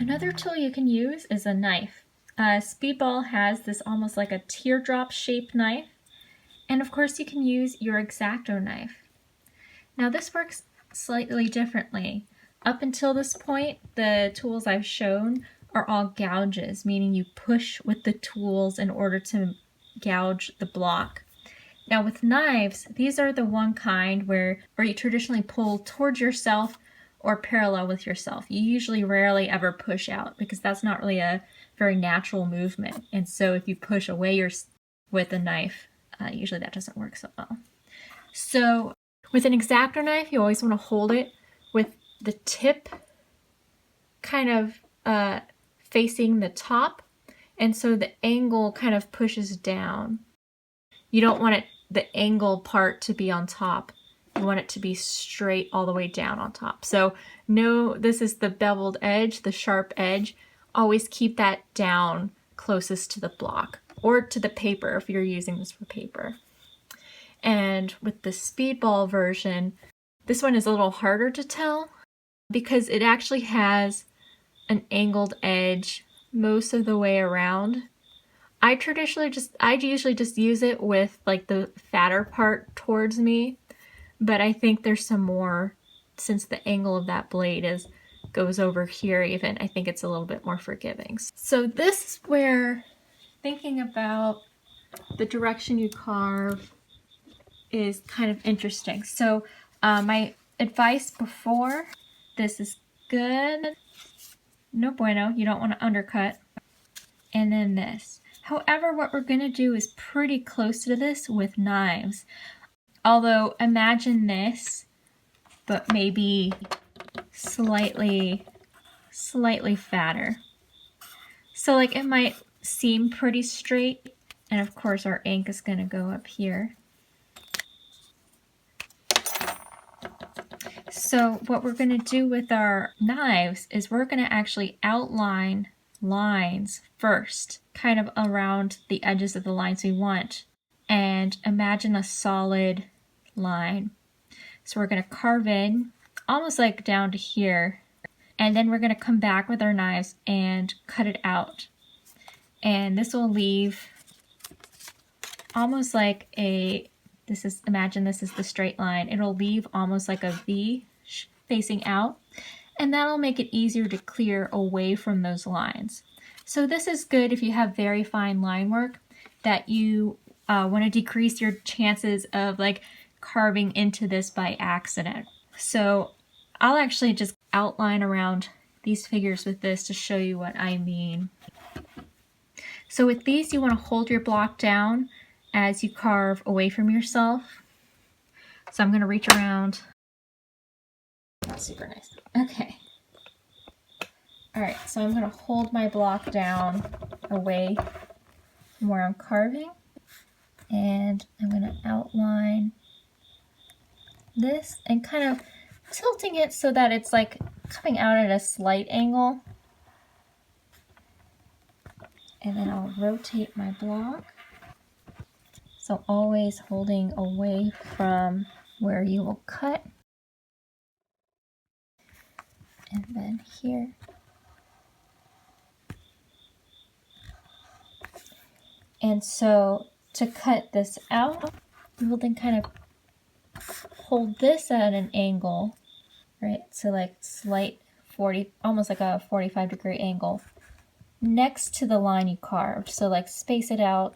Another tool you can use is a knife. Speedball has this almost like a teardrop shaped knife. And of course you can use your X-Acto knife. Now this works slightly differently. Up until this point, the tools I've shown are all gouges, meaning you push with the tools in order to gouge the block. Now with knives, these are the one kind where you traditionally pull towards yourself or parallel with yourself. You usually rarely ever push out because that's not really a very natural movement. And so if you push away with a knife, usually that doesn't work so well. So with an X-Acto knife, you always want to hold it with the tip kind of facing the top, and so the angle kind of pushes down. You don't want the angle part to be on top. You want it to be straight all the way down on top. So no, this is the beveled edge, the sharp edge. Always keep that down closest to the block or to the paper if you're using this for paper. And with the speedball version, this one is a little harder to tell because it actually has an angled edge most of the way around. I usually just use it with like the fatter part towards me, but I think there's some more, since the angle of that blade goes over here even, I think it's a little bit more forgiving. So this is where thinking about the direction you carve is kind of interesting. So my advice before, this is good, no bueno, you don't want to undercut, and then this. However, what we're going to do is pretty close to this with knives. Although imagine this, but maybe slightly fatter. So like it might seem pretty straight, and of course our ink is going to go up here. So what we're going to do with our knives is we're going to actually outline lines first, kind of around the edges of the lines we want, and imagine a solid line. So we're going to carve in almost like down to here, and then we're going to come back with our knives and cut it out. And this will leave almost like imagine this is the straight line. It'll leave almost like a V facing out, and that'll make it easier to clear away from those lines. So this is good if you have very fine line work that you want to decrease your chances of like carving into this by accident. So I'll actually just outline around these figures with this to show you what I mean. So with these, you want to hold your block down as you carve away from yourself. So I'm going to reach around. That's super nice. Okay. Alright, so I'm going to hold my block down away from where I'm carving. And I'm going to outline this and kind of tilting it so that it's like coming out at a slight angle. And then I'll rotate my block. So always holding away from where you will cut. And then here. And so to cut this out, we will then kind of hold this at an angle, right? So like slight 40, almost like a 45-degree angle next to the line you carved. So like space it out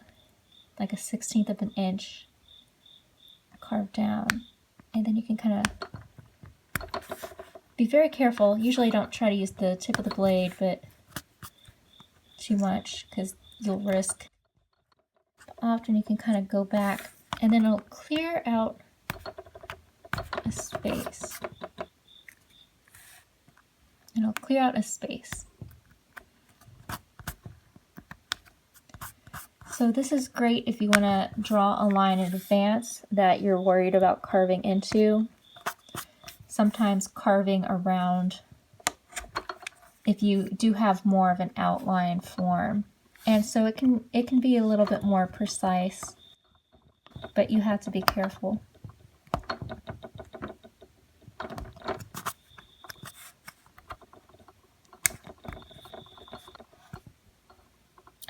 like a 1/16 of an inch, carve down, and then you can kind of be very careful. Usually don't try to use the tip of the blade, but too much because you'll risk. Often you can kind of go back, and then it'll clear out a space. It'll clear out a space. So this is great if you want to draw a line in advance that you're worried about carving into. Sometimes carving around if you do have more of an outline form. And so it can be a little bit more precise, but you have to be careful.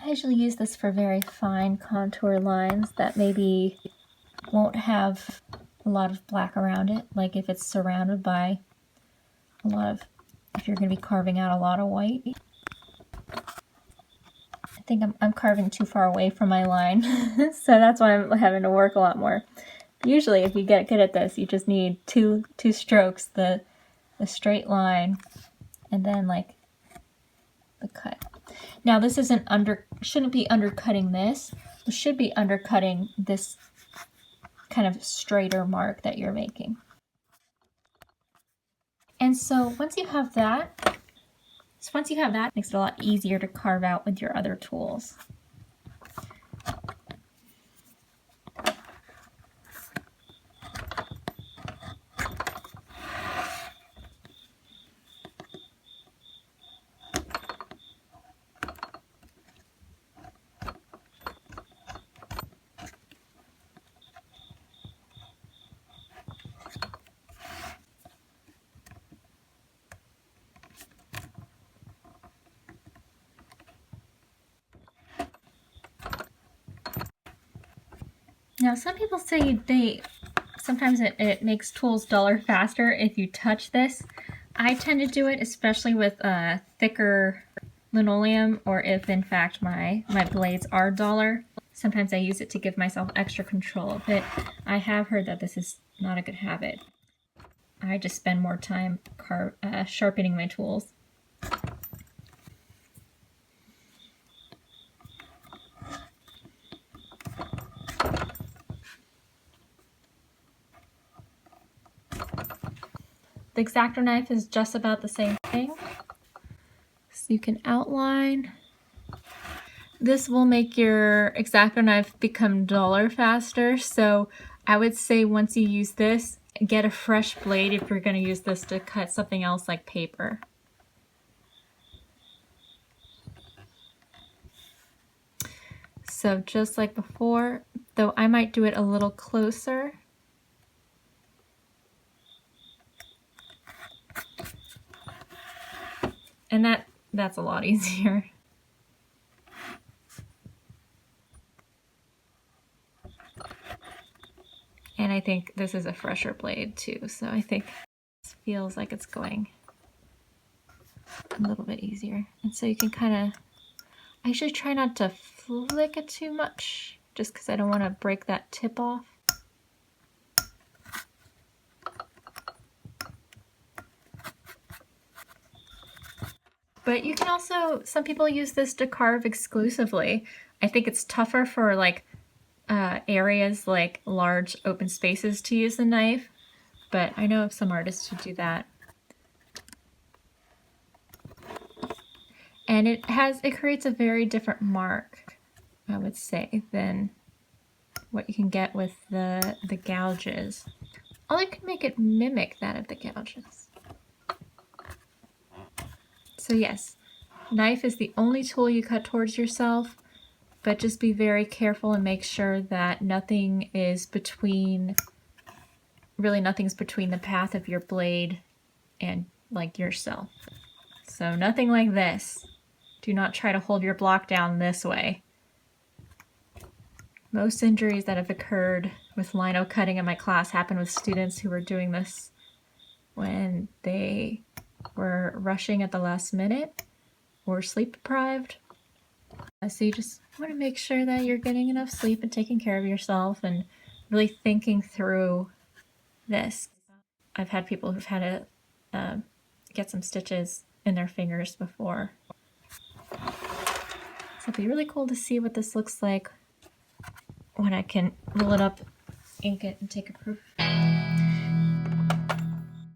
usually use this for very fine contour lines that maybe won't have a lot of black around it, like if it's surrounded by a lot of, if you're going to be carving out a lot of white. I think I'm carving too far away from my line, so that's why I'm having to work a lot more. Usually if you get good at this, you just need two strokes, the straight line, and then like the cut. Now this isn't shouldn't be undercutting this. It should be undercutting this kind of straighter mark that you're making. And so once you have that, it makes it a lot easier to carve out with your other tools. Now some people say sometimes it makes tools duller faster if you touch this. I tend to do it especially with thicker linoleum, or if in fact my blades are duller. Sometimes I use it to give myself extra control, but I have heard that this is not a good habit. I just spend more time sharpening my tools. The X-Acto knife is just about the same thing. So you can outline. This will make your X-Acto knife become duller faster, so I would say once you use this, get a fresh blade if you're going to use this to cut something else like paper. So just like before, though I might do it a little closer. And that's a lot easier. And I think this is a fresher blade too, so I think this feels like it's going a little bit easier. And so you can kind of, I usually try not to flick it too much, just because I don't want to break that tip off. But you can also, some people use this to carve exclusively. I think it's tougher for like areas like large open spaces to use the knife, but I know of some artists who do that. And it creates a very different mark, I would say, than what you can get with the gouges. Although you can make it mimic that of the gouges. So yes, knife is the only tool you cut towards yourself, but just be very careful and make sure that nothing is between, really nothing's between the path of your blade and like yourself. So nothing like this. Do not try to hold your block down this way. Most injuries that have occurred with lino cutting in my class happen with students who were doing this when they were rushing at the last minute or sleep deprived. So you just want to make sure that you're getting enough sleep and taking care of yourself and really thinking through this. I've had people who've had to get some stitches in their fingers before. So it'd be really cool to see what this looks like when I can roll it up, ink it, and take a proof.